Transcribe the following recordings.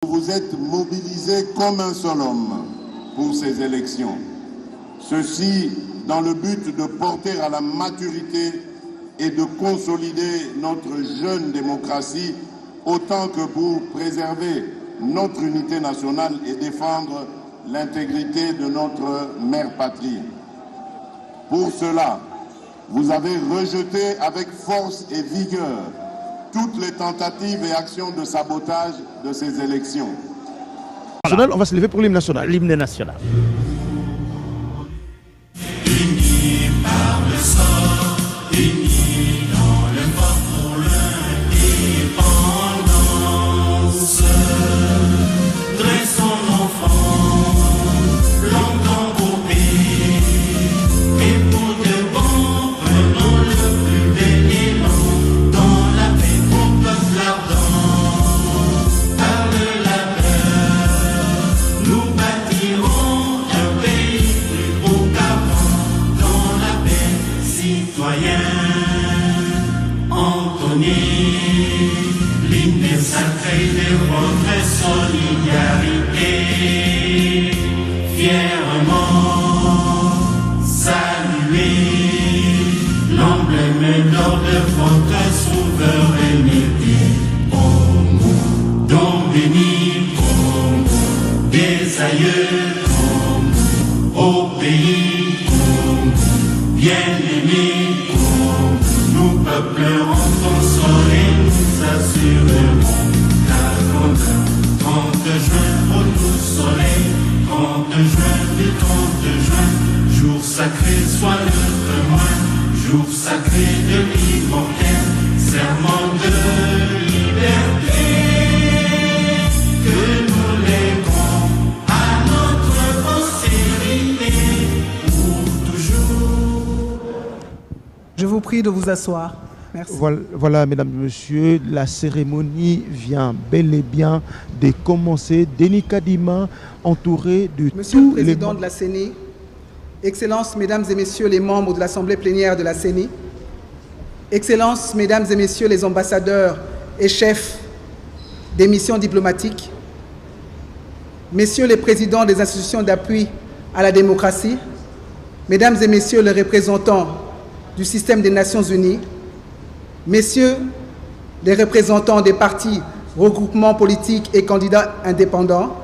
Vous êtes mobilisés comme un seul homme pour ces élections. Ceci dans le but de porter à la maturité et de consolider notre jeune démocratie autant que pour préserver notre unité nationale et défendre l'intégrité de notre mère patrie. Pour cela, vous avez rejeté avec force et vigueur toutes les tentatives et actions de sabotage de ces élections. Voilà. On va se lever pour l'hymne national. L'hymne national. Unis par le sort, unis dans le vote pour l'indépendance. Dressons nos fronts, longtemps pour paix, et pour de bon, prenons le plus bel élan, dans la paix pour peuple ardent. Par le labeur, nous bâtirons un pays plus beau qu'avant, dans la paix citoyenne. Entonner l'hymne sacré de votre solidarité, fièrement saluer l'emblème d'or de votre souveraineté. Au monde dont béni, des aïeux, au pays bien-aimé, nous peuplerons ton sol et nous assurerons la grandeur. 30 juin, au tout soleil, 30 juin, du 30 juin, jour sacré soit le témoin, jour sacré de l'immortel, serment de liberté, que nous léguons à notre postérité pour toujours. Je vous prie de vous asseoir. Merci. Voilà, mesdames et messieurs, la cérémonie vient bel et bien de commencer. Denis Kadima, entouré de Monsieur le tous les Président de la CENI, Excellences, Mesdames et Messieurs les membres de l'Assemblée plénière de la CENI, Excellences, Mesdames et Messieurs les ambassadeurs et chefs des missions diplomatiques, Messieurs les présidents des institutions d'appui à la démocratie, Mesdames et Messieurs les représentants du système des Nations Unies, Messieurs les représentants des partis, regroupements politiques et candidats indépendants,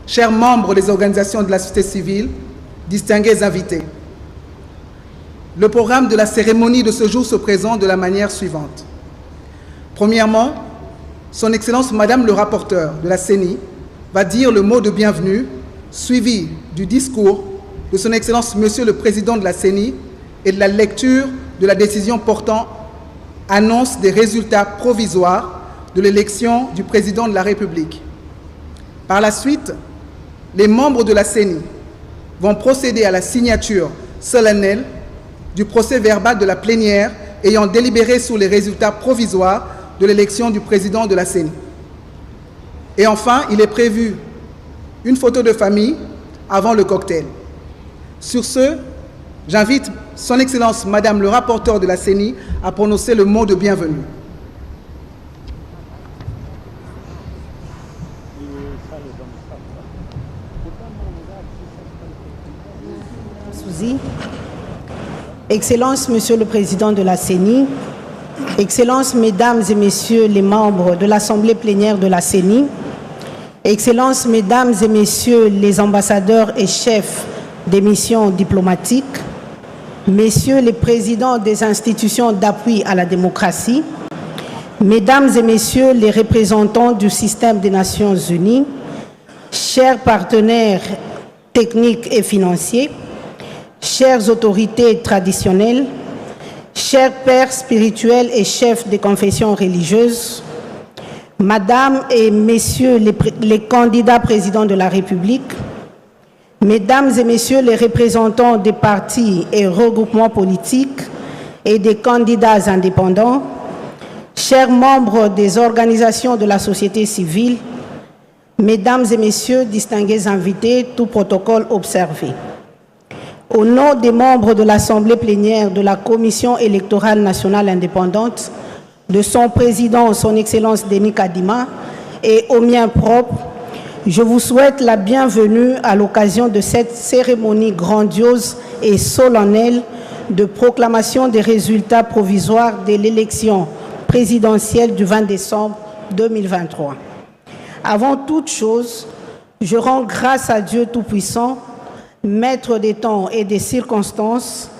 chers membres des organisations de la société civile, distingués invités. Le programme de la cérémonie de ce jour se présente de la manière suivante. Premièrement, Son Excellence Madame le rapporteur de la CENI va dire le mot de bienvenue, suivi du discours de Son Excellence Monsieur le Président de la CENI et de la lecture de la décision portant annonce des résultats provisoires de l'élection du Président de la République. Par la suite, les membres de la CENI vont procéder à la signature solennelle du procès verbal de la plénière ayant délibéré sur les résultats provisoires de l'élection du Président de la CENI. Et enfin, il est prévu une photo de famille avant le cocktail. Sur ce, j'invite Son Excellence Madame le rapporteur de la CENI à prononcer le mot de bienvenue. Excellences, Monsieur le Président de la CENI, Excellences, Mesdames et Messieurs les membres de l'Assemblée plénière de la CENI, Excellences, Mesdames et Messieurs les ambassadeurs et chefs des missions diplomatiques, Messieurs les présidents des institutions d'appui à la démocratie, Mesdames et Messieurs les représentants du système des Nations Unies, chers partenaires techniques et financiers, chères autorités traditionnelles, chers pères spirituels et chefs des confessions religieuses, Madame et Messieurs les candidats présidents de la République, Mesdames et Messieurs les représentants des partis et regroupements politiques et des candidats indépendants, chers membres des organisations de la société civile, Mesdames et Messieurs distingués invités, tout protocole observé. Au nom des membres de l'Assemblée plénière de la Commission électorale nationale indépendante, de son président, son Excellence Denis Kadima, et au mien propre, Je vous souhaite la bienvenue à l'occasion de cette cérémonie grandiose et solennelle de proclamation des résultats provisoires de l'élection présidentielle du 20 décembre 2023. Avant toute chose, je rends grâce à Dieu Tout-Puissant, maître des temps et des circonstances,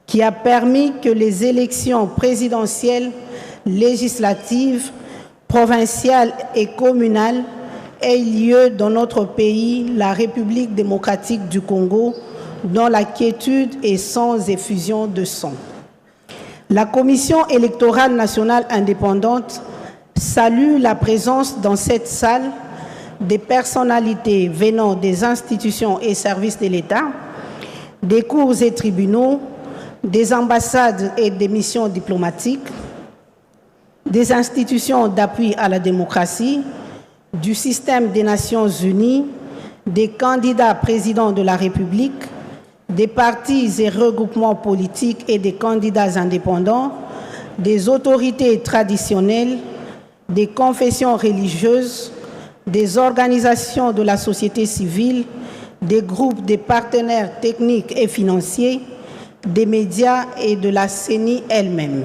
qui a permis que les élections présidentielles, législatives, provinciales et communales aient lieu dans notre pays, la République démocratique du Congo, dans la quiétude et sans effusion de sang. La Commission électorale nationale indépendante salue la présence dans cette salle des personnalités venant des institutions et services de l'État, des cours et tribunaux, des ambassades et des missions diplomatiques, des institutions d'appui à la démocratie, du système des Nations Unies, des candidats présidents de la République, des partis et regroupements politiques et des candidats indépendants, des autorités traditionnelles, des confessions religieuses, des organisations de la société civile, des groupes de partenaires techniques et financiers, des médias et de la CENI elle-même.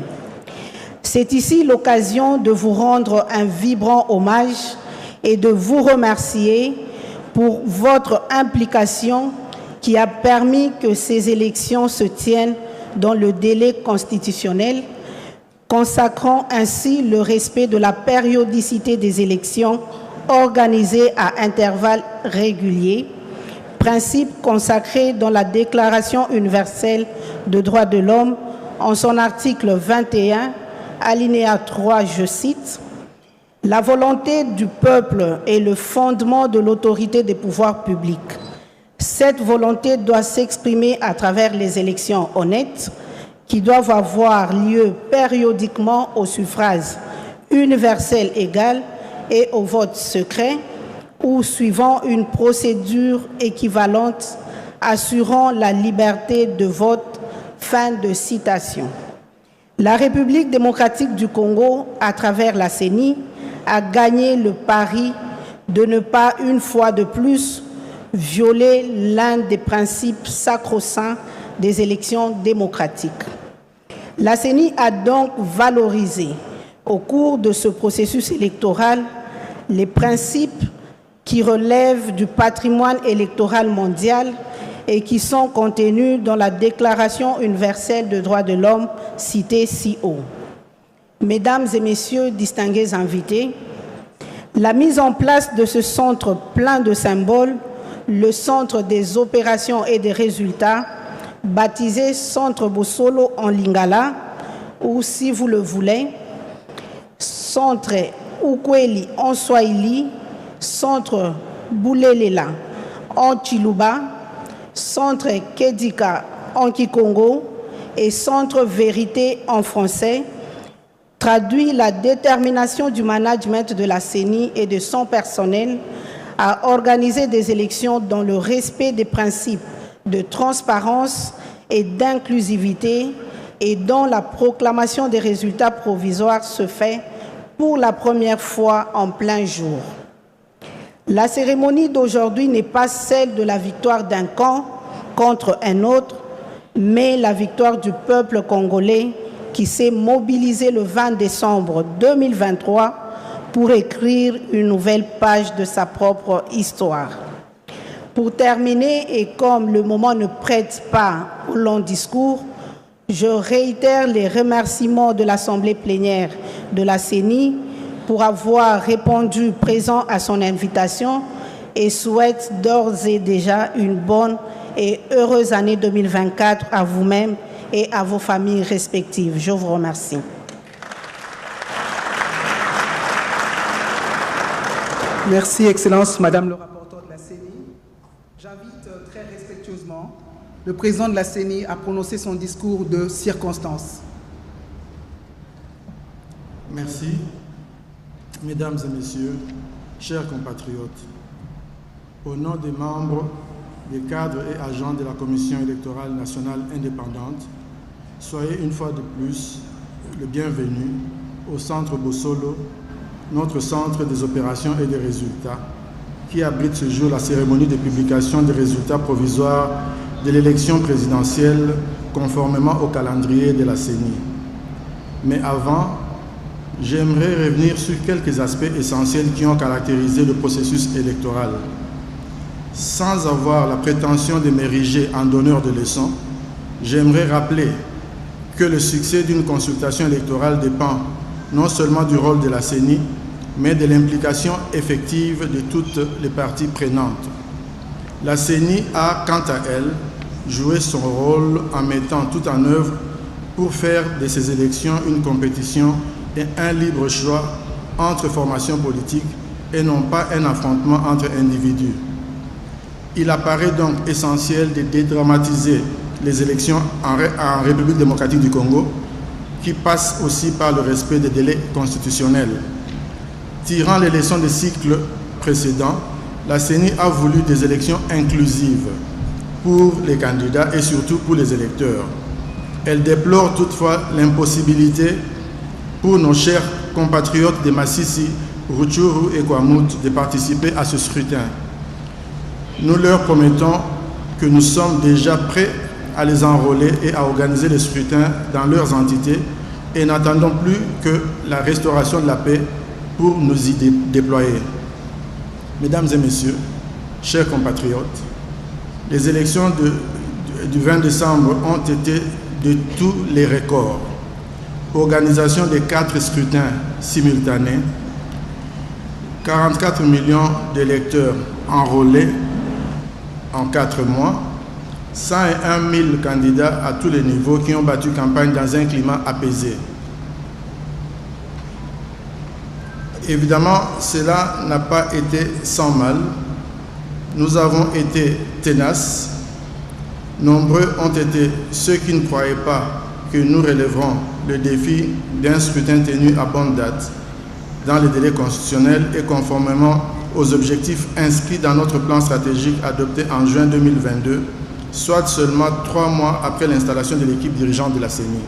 C'est ici l'occasion de vous rendre un vibrant hommage et de vous remercier pour votre implication qui a permis que ces élections se tiennent dans le délai constitutionnel, consacrant ainsi le respect de la périodicité des élections organisées à intervalles réguliers, principe consacré dans la Déclaration universelle des droits de l'homme en son article 21, alinéa 3, je cite, « La volonté du peuple est le fondement de l'autorité des pouvoirs publics. Cette volonté doit s'exprimer à travers les élections honnêtes qui doivent avoir lieu périodiquement au suffrage universel égal et au vote secret ou suivant une procédure équivalente assurant la liberté de vote. » Fin de citation. La République démocratique du Congo, à travers la CENI, a gagné le pari de ne pas, une fois de plus, violer l'un des principes sacro-saints des élections démocratiques. La CENI a donc valorisé, au cours de ce processus électoral, les principes qui relèvent du patrimoine électoral mondial et qui sont contenus dans la Déclaration universelle des droits de l'homme citée si haut. Mesdames et messieurs, distingués invités, la mise en place de ce centre plein de symboles, le centre des opérations et des résultats, baptisé Centre Bosolo en Lingala, ou si vous le voulez, Centre Ukweli en Swahili, Centre Boulelela en Chiluba, Centre Kedika en Kikongo et Centre Vérité en français, traduit la détermination du management de la CENI et de son personnel à organiser des élections dans le respect des principes de transparence et d'inclusivité et dont la proclamation des résultats provisoires se fait pour la première fois en plein jour. La cérémonie d'aujourd'hui n'est pas celle de la victoire d'un camp contre un autre, mais la victoire du peuple congolais qui s'est mobilisé le 20 décembre 2023 pour écrire une nouvelle page de sa propre histoire. Pour terminer, et comme le moment ne prête pas au long discours, je réitère les remerciements de l'Assemblée plénière de la CENI pour avoir répondu présent à son invitation et souhaite d'ores et déjà une bonne et heureuse année 2024 à vous-même et à vos familles respectives. Je vous remercie. Merci, Excellence, Madame le rapporteur de la CENI. J'invite très respectueusement le président de la CENI à prononcer son discours de circonstance. Merci. Mesdames et messieurs, chers compatriotes, au nom des membres, des cadres et agents de la Commission électorale nationale indépendante, soyez une fois de plus le bienvenu au Centre Bosolo, notre centre des opérations et des résultats, qui abrite ce jour la cérémonie de publication des résultats provisoires de l'élection présidentielle conformément au calendrier de la CENI. Mais avant, j'aimerais revenir sur quelques aspects essentiels qui ont caractérisé le processus électoral. Sans avoir la prétention de m'ériger en donneur de leçons, j'aimerais rappeler que le succès d'une consultation électorale dépend non seulement du rôle de la CENI, mais de l'implication effective de toutes les parties prenantes. La CENI a, quant à elle, joué son rôle en mettant tout en œuvre pour faire de ces élections une compétition et un libre choix entre formations politiques et non pas un affrontement entre individus. Il apparaît donc essentiel de dédramatiser les élections en République démocratique du Congo, qui passent aussi par le respect des délais constitutionnels. Tirant les leçons des cycles précédents, la CENI a voulu des élections inclusives pour les candidats et surtout pour les électeurs. Elle déplore toutefois l'impossibilité pour nos chers compatriotes de Masisi, Rutshuru et Kwamouth de participer à ce scrutin. Nous leur promettons que nous sommes déjà prêts à les enrôler et à organiser les scrutins dans leurs entités et n'attendons plus que la restauration de la paix pour nous y déployer. Mesdames et messieurs, chers compatriotes, les élections du 20 décembre ont été de tous les records. Organisation des 4 scrutins simultanés, 44 millions d'électeurs enrôlés en 4 mois, 101 000 candidats à tous les niveaux qui ont battu campagne dans un climat apaisé. Évidemment, cela n'a pas été sans mal. Nous avons été tenaces. Nombreux ont été ceux qui ne croyaient pas que nous relèverons le défi d'un scrutin tenu à bonne date, dans les délais constitutionnels et conformément aux objectifs inscrits dans notre plan stratégique adopté en juin 2022, soit seulement 3 mois après l'installation de l'équipe dirigeante de la CENI.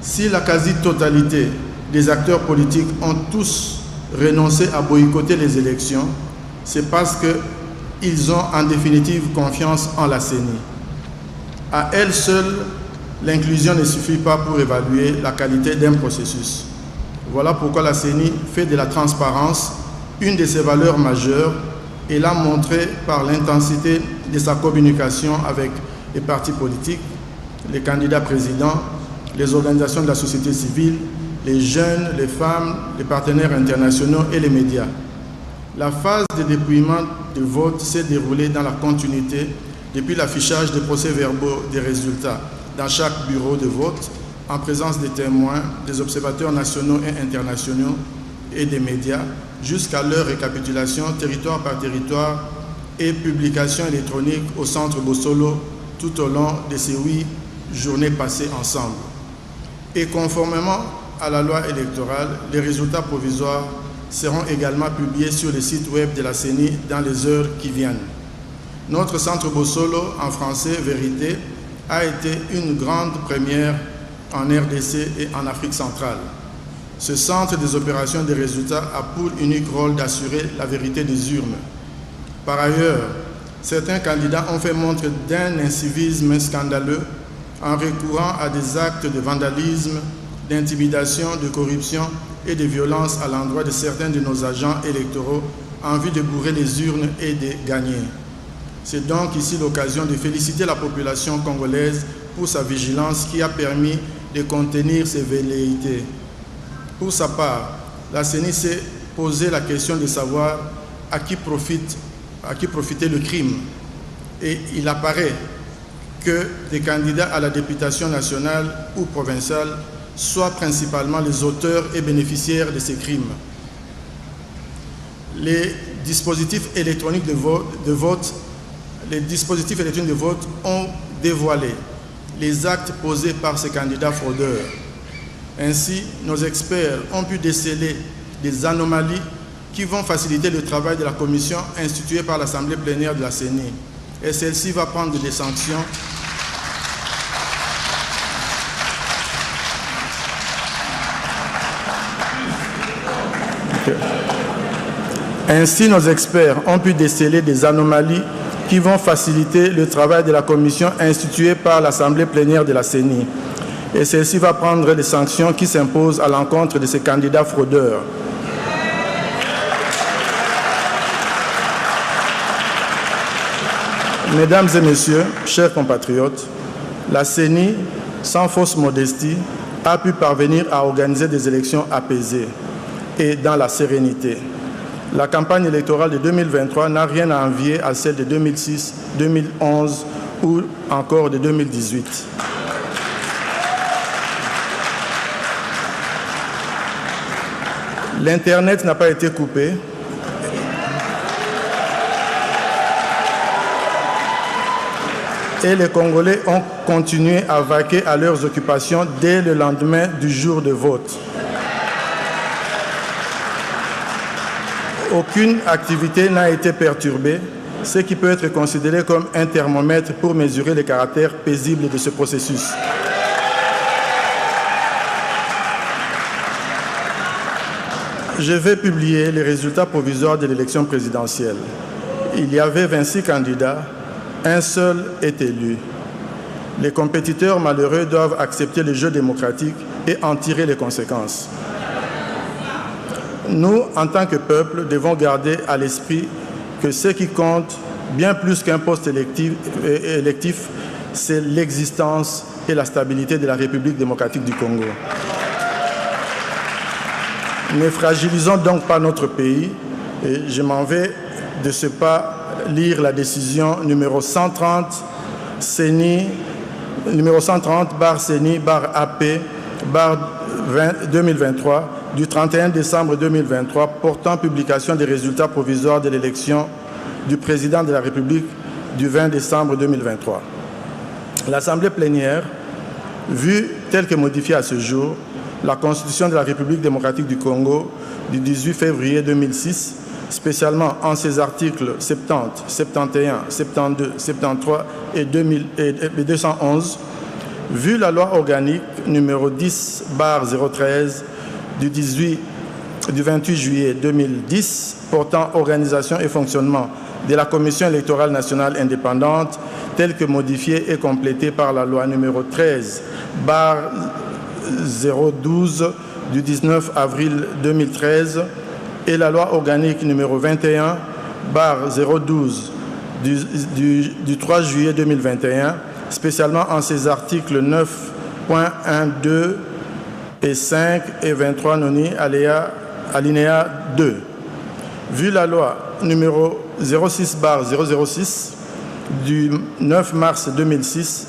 Si la quasi-totalité des acteurs politiques ont tous renoncé à boycotter les élections, c'est parce qu'ils ont en définitive confiance en la CENI. À elle seule, l'inclusion ne suffit pas pour évaluer la qualité d'un processus. Voilà pourquoi la CENI fait de la transparence une de ses valeurs majeures et l'a montré par l'intensité de sa communication avec les partis politiques, les candidats présidents, les organisations de la société civile, les jeunes, les femmes, les partenaires internationaux et les médias. La phase de dépouillement de vote s'est déroulée dans la continuité depuis l'affichage des procès-verbaux des résultats dans chaque bureau de vote, en présence des témoins, des observateurs nationaux et internationaux et des médias, jusqu'à leur récapitulation territoire par territoire et publication électronique au centre Bossolo tout au long de ces 8 journées passées ensemble. Et conformément à la loi électorale, les résultats provisoires seront également publiés sur le site web de la CENI dans les heures qui viennent. Notre centre Bossolo, en français Vérité, a été une grande première en RDC et en Afrique centrale. Ce centre des opérations des résultats a pour unique rôle d'assurer la vérité des urnes. Par ailleurs, certains candidats ont fait montre d'un incivisme scandaleux en recourant à des actes de vandalisme, d'intimidation, de corruption et de violence à l'endroit de certains de nos agents électoraux en vue de bourrer les urnes et de gagner. C'est donc ici l'occasion de féliciter la population congolaise pour sa vigilance qui a permis de contenir ces velléités. Pour sa part, la CENI s'est posé la question de savoir à qui profitait le crime. Et il apparaît que des candidats à la députation nationale ou provinciale soient principalement les auteurs et bénéficiaires de ces crimes. Les dispositifs électroniques de vote ont dévoilé les actes posés par ces candidats fraudeurs. Ainsi, nos experts ont pu déceler des anomalies qui vont faciliter le travail de la commission instituée par l'Assemblée plénière de la CENI. Et celle-ci va prendre des sanctions Ainsi, nos experts ont pu déceler des anomalies qui vont faciliter le travail de la commission instituée par l'Assemblée plénière de la CENI. Et celle-ci va prendre les sanctions qui s'imposent à l'encontre de ces candidats fraudeurs. Mesdames et messieurs, chers compatriotes, la CENI, sans fausse modestie, a pu parvenir à organiser des élections apaisées et dans la sérénité. La campagne électorale de 2023 n'a rien à envier à celle de 2006, 2011 ou encore de 2018. L'Internet n'a pas été coupé. Et les Congolais ont continué à vaquer à leurs occupations dès le lendemain du jour de vote. Aucune activité n'a été perturbée, ce qui peut être considéré comme un thermomètre pour mesurer le caractère paisible de ce processus. Je vais publier les résultats provisoires de l'élection présidentielle. Il y avait 26 candidats. Un seul est élu. Les compétiteurs malheureux doivent accepter le jeu démocratique et en tirer les conséquences. Nous, en tant que peuple, devons garder à l'esprit que ce qui compte, bien plus qu'un poste électif, c'est l'existence et la stabilité de la République démocratique du Congo. Ne fragilisons donc pas notre pays, et je m'en vais de ce pas lire la décision numéro 130 CENI, numéro 130 bar CENI bar AP bar 2023 du 31 décembre 2023 portant publication des résultats provisoires de l'élection du président de la République du 20 décembre 2023. L'Assemblée plénière, vue telle que modifiée à ce jour, la Constitution de la République démocratique du Congo du 18 février 2006, spécialement en ses articles 70, 71, 72, 73 et 211, vu la loi organique numéro 10/013 du 28 juillet 2010 portant organisation et fonctionnement de la Commission électorale nationale indépendante, telle que modifiée et complétée par la loi numéro 13/012 du 19 avril 2013 et la loi organique numéro 21/012 du 3 juillet 2021, spécialement en ses articles 9.1, 2 et 5 et 23 noni alinéa 2. Vu la loi numéro 06/006 du 9 mars 2006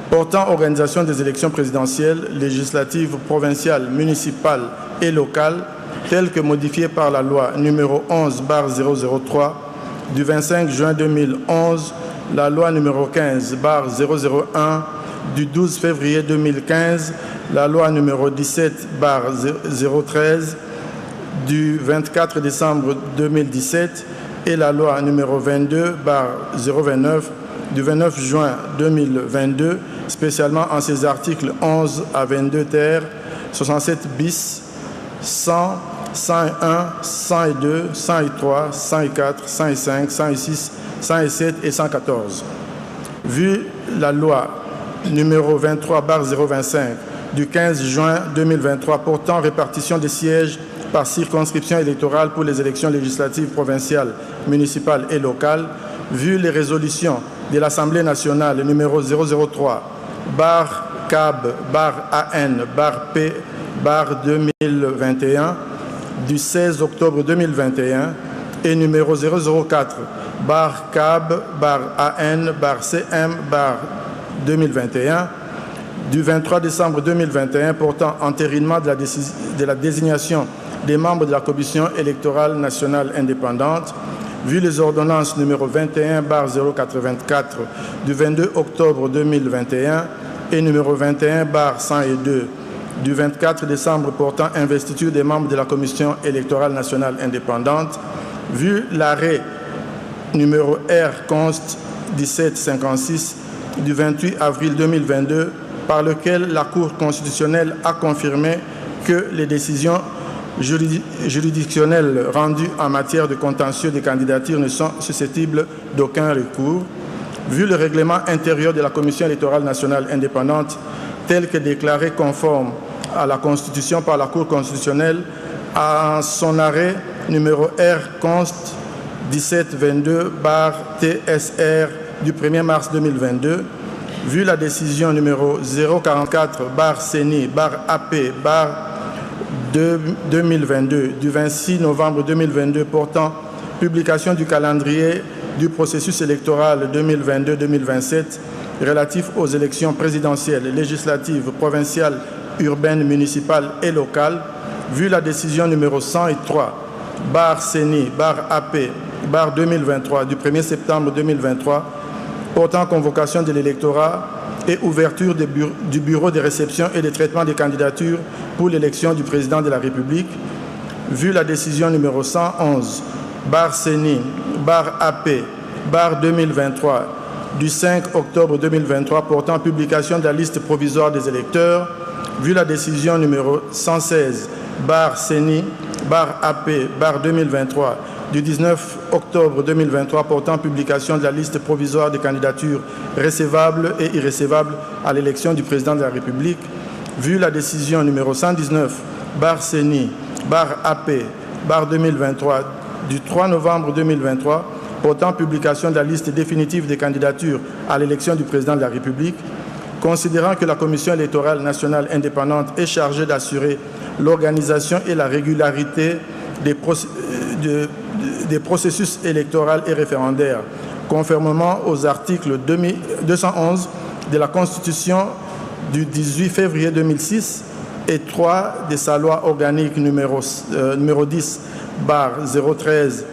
portant organisation des élections présidentielles, législatives, provinciales, municipales et locales, telle que modifiée par la loi numéro 11/003 du 25 juin 2011, la loi numéro 15/001 du 12 février 2015, la loi numéro 17/013 du 24 décembre 2017 et la loi numéro 22/029 du 29 juin 2022, spécialement en ses articles 11 à 22 ter, 67 bis, 100, 101, 102, 103, 104, 105, 106, 107 et 114. Vu la loi numéro 23/025 du 15 juin 2023 portant répartition des sièges par circonscription électorale pour les élections législatives provinciales, municipales et locales, vu les résolutions de l'Assemblée nationale numéro 003 bar CAB bar AN bar P bar 2021 du 16 octobre 2021 et numéro 004 bar CAB bar AN bar CM bar 2021 du 23 décembre 2021 portant entérinement de la désignation des membres de la Commission électorale nationale indépendante, vu les ordonnances numéro 21/084 du 22 octobre 2021 et numéro 21/102 du 24 décembre portant investiture des membres de la Commission électorale nationale indépendante, vu l'arrêt numéro R const 1756 du 28 avril 2022 par lequel la Cour constitutionnelle a confirmé que les décisions juridictionnels rendus en matière de contentieux des candidatures ne sont susceptibles d'aucun recours. Vu le règlement intérieur de la Commission électorale nationale indépendante tel que déclaré conforme à la Constitution par la Cour constitutionnelle en son arrêt numéro R const 1722/TSR du 1er mars 2022, vu la décision numéro 044/CENI/AP/2022 du 26 novembre 2022 portant publication du calendrier du processus électoral 2022-2027 relatif aux élections présidentielles, législatives, provinciales, urbaines, municipales et locales, vu la décision numéro 103/CENI/AP/2023 du 1er septembre 2023 portant convocation de l'électorat et ouverture du bureau de réception et de traitement des candidatures pour l'élection du président de la République, vu la décision numéro 111/CENI/AP/2023 du 5 octobre 2023 portant publication de la liste provisoire des électeurs, vu la décision numéro 116/CENI/AP/2023 du 19 octobre 2023 portant publication de la liste provisoire des candidatures recevables et irrecevables à l'élection du président de la République, vu la décision numéro 119/CENI/AP/2023 du 3 novembre 2023 portant publication de la liste définitive des candidatures à l'élection du président de la République, considérant que la Commission électorale nationale indépendante est chargée d'assurer l'organisation et la régularité des processus électoraux et référendaires, conformément aux articles 211 de la Constitution du 18 février 2006 et 3 de sa loi organique numéro 10/013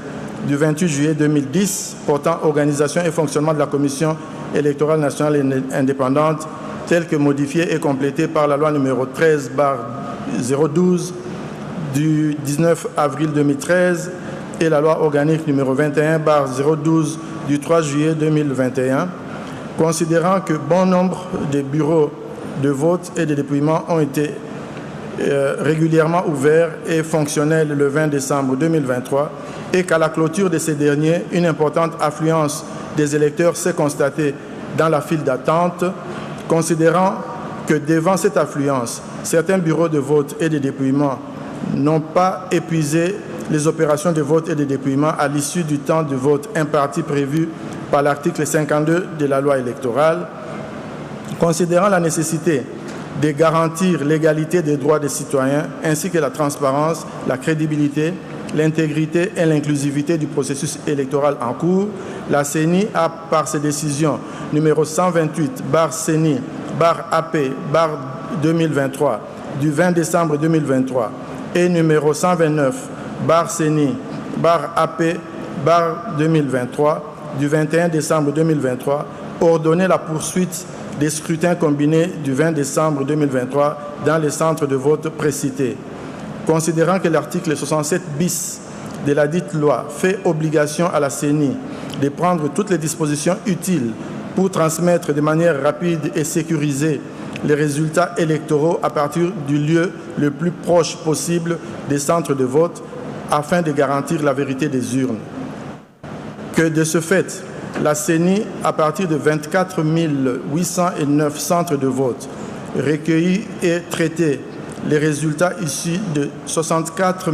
du 28 juillet 2010 portant organisation et fonctionnement de la Commission électorale nationale indépendante, telle que modifiée et complétée par la loi numéro 13/012 du 19 avril 2013 et la loi organique numéro 21/012 du 3 juillet 2021, considérant que bon nombre de bureaux de vote et de dépouillement ont été régulièrement ouverts et fonctionnels le 20 décembre 2023 et qu'à la clôture de ces derniers, une importante affluence des électeurs s'est constatée dans la file d'attente, considérant que devant cette affluence, certains bureaux de vote et de dépouillement n'ont pas épuisé les opérations de vote et de dépouillement à l'issue du temps de vote imparti prévu par l'article 52 de la loi électorale, considérant la nécessité de garantir l'égalité des droits des citoyens ainsi que la transparence, la crédibilité, l'intégrité et l'inclusivité du processus électoral en cours, la CENI a, par ses décisions numéro 128/CENI/AP/2023 du 20 décembre 2023 et numéro 129/CENI/AP/2023 du 21 décembre 2023, ordonné la poursuite des scrutins combinés du 20 décembre 2023 dans les centres de vote précités. Considérant que l'article 67 bis de la dite loi fait obligation à la CENI de prendre toutes les dispositions utiles pour transmettre de manière rapide et sécurisée les résultats électoraux à partir du lieu le plus proche possible des centres de vote afin de garantir la vérité des urnes. Que de ce fait, la CENI, à partir de 24 809 centres de vote, recueillit et traité les résultats issus de 64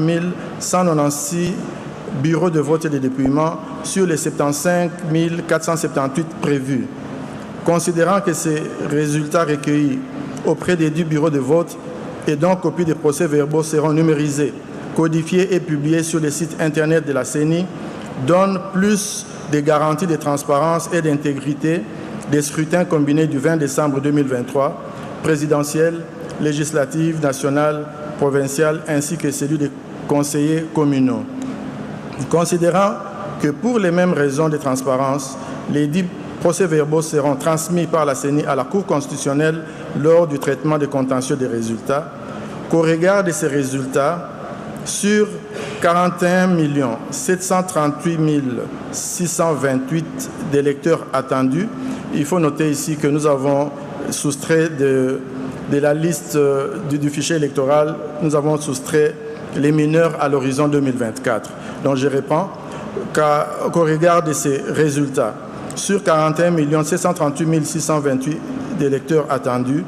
196 bureaux de vote et de dépouillement sur les 75 478 prévus. Considérant que ces résultats recueillis auprès des 10 bureaux de vote et dont copie des procès-verbaux seront numérisés, codifiés et publiés sur le site Internet de la CENI, donnent plus de garanties de transparence et d'intégrité des scrutins combinés du 20 décembre 2023, présidentiel, législative, nationale, provinciale, ainsi que celui des conseillers communaux. Considérant que pour les mêmes raisons de transparence, les 10 procès-verbaux seront transmis par la CENI à la Cour constitutionnelle lors du traitement des contentieux des résultats, qu'au regard de ces résultats, sur 41 738 628 d'électeurs attendus, il faut noter ici que nous avons soustrait de la liste du fichier électoral, nous avons soustrait les mineurs à l'horizon 2024. Donc je réponds qu'au regard de ces résultats, sur 41 738 628 d'électeurs attendus,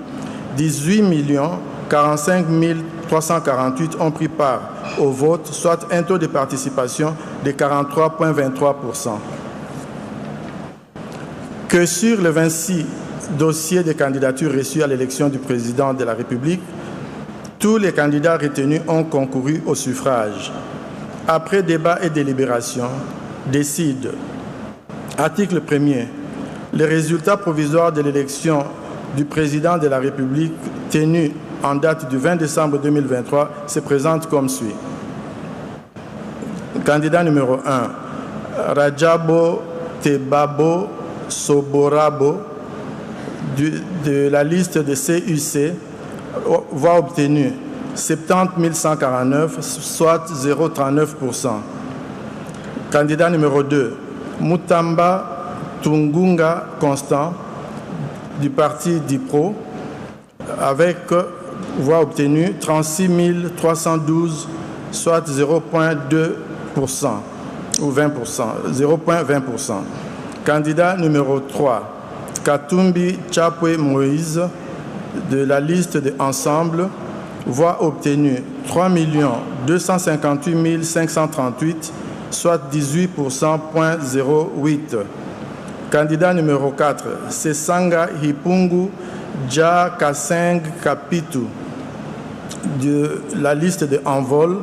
18 45 348 ont pris part au vote, soit un taux de participation de 43,23%. Que sur les 26 dossiers de candidature reçus à l'élection du président de la République, tous les candidats retenus ont concouru au suffrage. Après débat et délibération, décide, article 1er, les résultats provisoires de l'élection du président de la République tenue en date du 20 décembre 2023 se présentent comme suit. Candidat numéro 1, Rajabo Tebabo Soborabo de la liste de CUC, voix obtenue 70 149, soit 0,39%. Candidat numéro 2, Mutamba Tungunga Constant du parti DIPRO, avec voix obtenue 36 312, soit 0,2% ou 20%, 0,20%. Candidat numéro 3, Katumbi Chapwe Moïse de la liste de Ensemble, voix obtenue 3 258 538, soit 18,08%. Candidat numéro 4, Sesanga Hipungu Dja Kaseng Kapitu de la liste de Envol,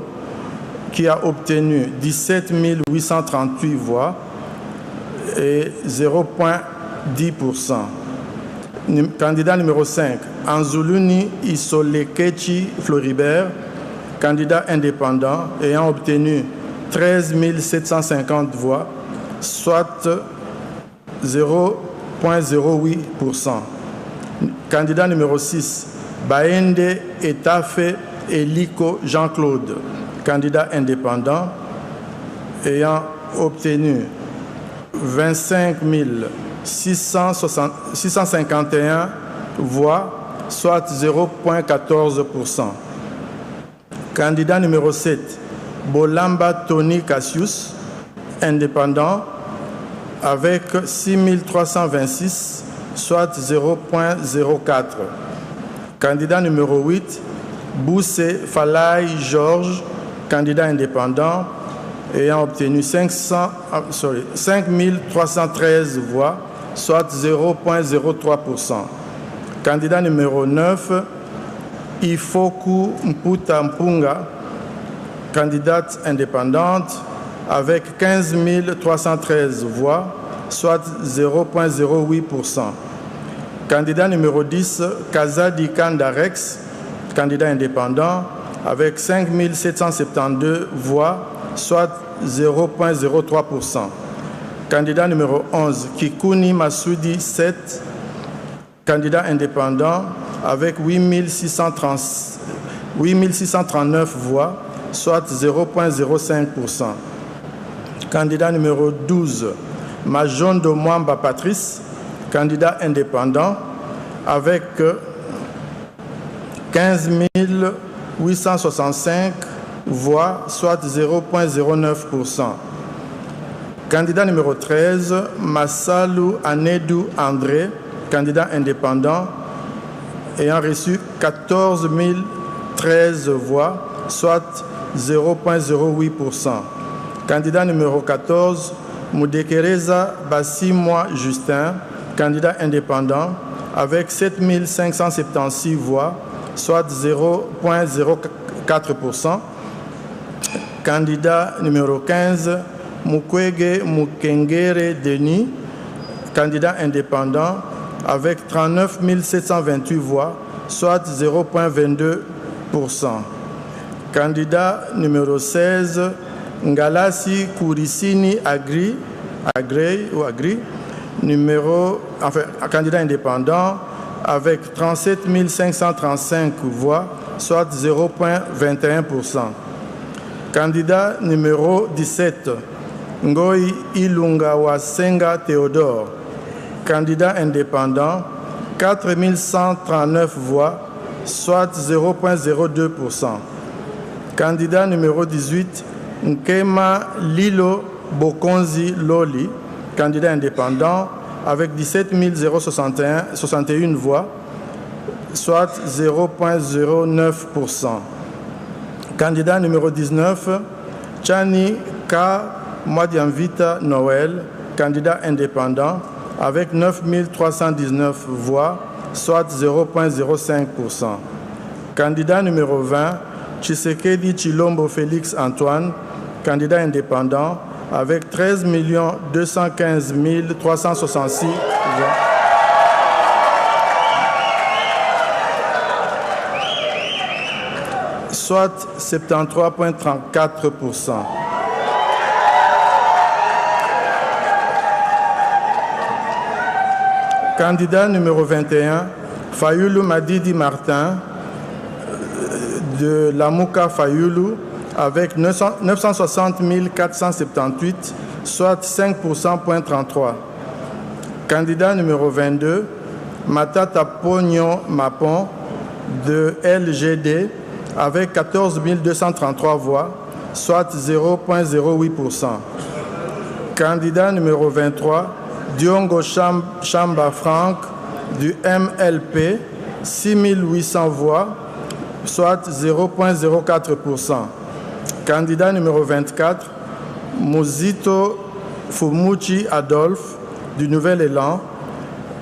qui a obtenu 17 838 voix et 0,10%. Candidat numéro 5, Anzuluni Isolekechi Floribert, candidat indépendant ayant obtenu 13 750 voix, soit 0,08%. Candidat numéro 6, Baende Etafe Eliko Jean-Claude, candidat indépendant ayant obtenu 25 651 voix, soit 0,14%. Candidat numéro 7, Bolamba Tony Cassius, indépendant, avec 6 326, soit 0,04. Candidat numéro 8, Boussé Falay Georges, candidat indépendant, ayant obtenu 5 313 voix, soit 0,03%. Candidat numéro 9, Ifoku Mputa Mpunga, candidate indépendante, avec 15 313 voix, soit 0,08%. Candidat numéro 10, Kazadi Kandarex, candidat indépendant, avec 5 772 voix, soit 0,03%. Candidat numéro 11, Kikuni Massoudi 7, candidat indépendant, avec 8 639 voix, soit 0,05%. Candidat numéro 12, Majondo Mwamba Patrice, candidat indépendant, avec 15 865 voix, soit 0,09%. Candidat numéro 13, Massalou Anedou André, candidat indépendant, ayant reçu 14 013 voix, soit 0,08%. Candidat numéro 14, Moudekereza Bassimwa Justin, candidat indépendant, avec 7 576 voix, soit 0,04%. Candidat numéro 15, Mukwege Mukengere Denis, candidat indépendant, avec 39 728 voix, soit 0,22%. Candidat numéro 16, Ngalasi Kourisini Agri, candidat indépendant, avec 37 535 voix, soit 0,21%. Candidat numéro 17, Ngoyi Ilunga Wasenga Théodore, candidat indépendant, 4 139 voix, soit 0,02%. Candidat numéro 18, Nkema Lilo Bokonzi Loli, candidat indépendant, avec 17 061 voix, soit 0,09%. Candidat numéro 19, Chani K. Mwadiamvita Noël, candidat indépendant, avec 9 319 voix, soit 0,05%. Candidat numéro 20, Tshisekedi Tshilombo Félix Antoine, candidat indépendant, avec 13 215 366 voix. Soit 73,34%. Candidat numéro 21, Fayulu Madidi Martin, de Lamouka Fayulu, avec 960 478, soit 5,33%. Candidat numéro 22, Matata Pognon Mapon, de LGD, avec 14 233 voix, soit 0,08%. Candidat numéro 23, Diongo Chamba Franck, du MLP, 6 800 voix, soit 0,04%. Candidat numéro 24, Muzito Fumuchi Adolphe, du Nouvel Élan,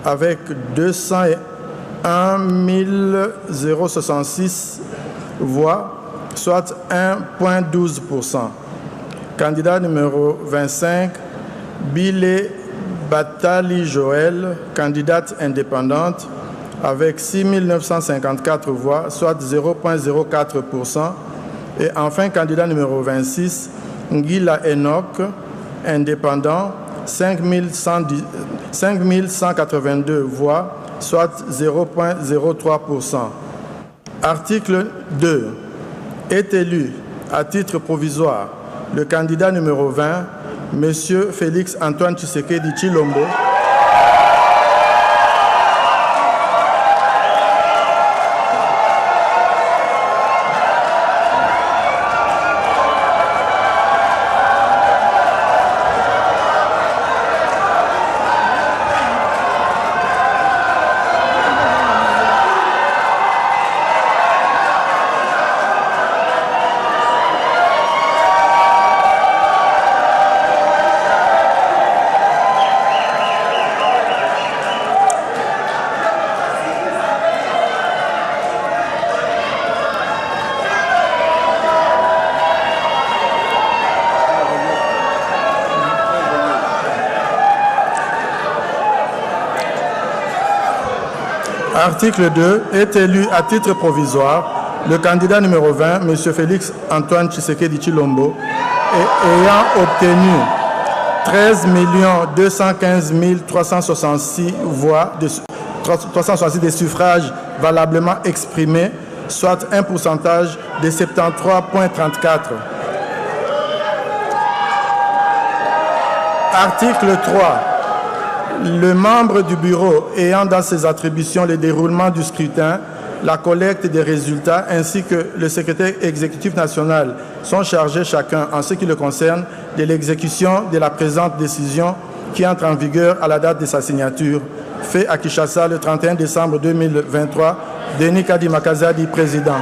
avec 201 066 voix, soit 1,12%. Candidat numéro 25, Bilé Batali Joël, candidate indépendante, avec 6 954 voix, soit 0,04%. Et enfin, candidat numéro 26, Ngila Enoch, indépendant, 5 182 voix, soit 0,03%. Article 2. Est élu à titre provisoire le candidat numéro 20, M. Félix Antoine Tshisekedi Tshilombo, Article 2. Est élu à titre provisoire le candidat numéro 20, M. Félix Antoine Tshisekedi Tshilombo, ayant obtenu 13 215 366 voix, 366 des suffrages valablement exprimés, soit un pourcentage de 73,34. Article 3. Le membre du bureau ayant dans ses attributions le déroulement du scrutin, la collecte des résultats ainsi que le secrétaire exécutif national sont chargés chacun, en ce qui le concerne, de l'exécution de la présente décision qui entre en vigueur à la date de sa signature. Fait à Kinshasa le 31 décembre 2023, Denis Kadima Kazadi, président.